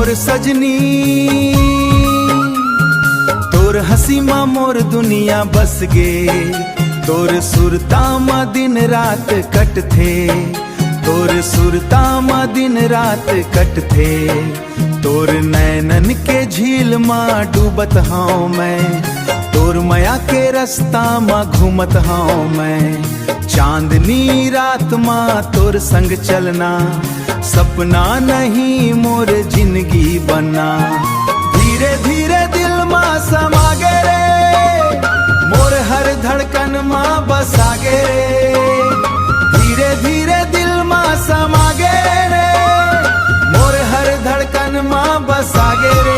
मोर सजनी तोर हसी मा मोर दुनिया बस गे। तोर सुरता मा दिन रात कट थे, तोर सुरता मा दिन रात कट थे। तोर नैनन के झील मा डूबत हाउ मैं, तोर माया के रास्ता मा घूमत हाउ मैं। चांदनी रात मा तोर संग चलना सपना नहीं मोर जिंदगी बनना। धीरे धीरे दिल मा समा गे रे, मोर हर धड़कन मा बसा गे रे। धीरे धीरे दिल मा समा गे रे, मोर हर धड़कन मा बसा गे रे।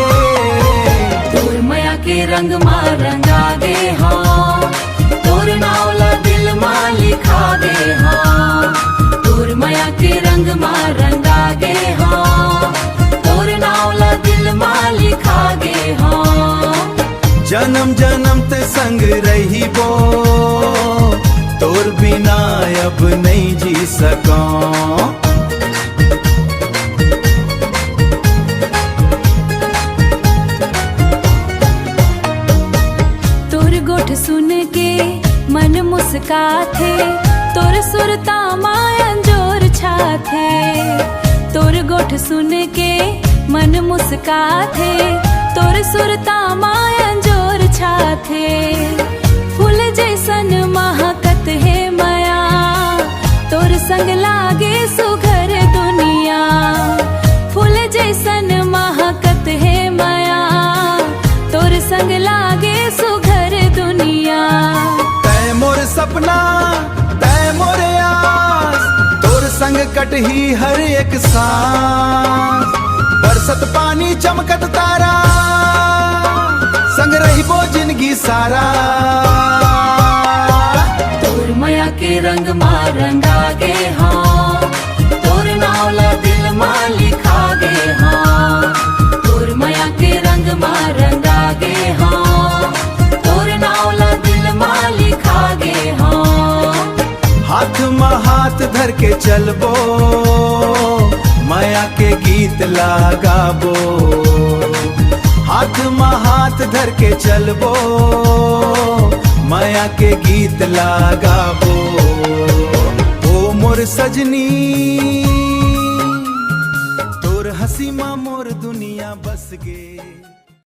तोर माया के रंग मा रंगा गे हाँ, तोर नावला दिल मा लिखा गे हाँ। तोर माया के रंग मा रंगा गे हाँ, तोर नावला दिल मा लिखा गे हाँ। जन्म जन्म ते संग रही बो, तोर बिना अब नहीं जी सका। तोर गोठ सुन के मन मुस्का थे, तोर सुरता मायन जोर छा थे। तोर गोठ सुन के मन मुस्का थे, तोर सुरता मायन जोर छा थे। फूल जैसन महकत है माया, तोर संग लागे सुघर दुनिया। फूल जैसन महकत है माया, तोर संग लागे सुघर दुनिया। तै मोर सपना तै मोर आस, तोर संग कटही हर एक सांस। बरसत पानी चमकत तारा, संग रहिबो जिंदगी सारा। तोर माया के रंग मा रंगा गे हाँ, तोर नावला दिल मा लिखा गे हाँ। तोर माया के रंग मा रंगा गे हाँ, तोर नावला दिल मा लिखा गे हाँ। हाथ मा हाथ धर के चलबो, माया के गीत लगाबो। हाथ मा हाथ धर के चलबो, माया के गीत लगाबो। ओ मोर सजनी तोर हसी मा मोर दुनिया बस गे।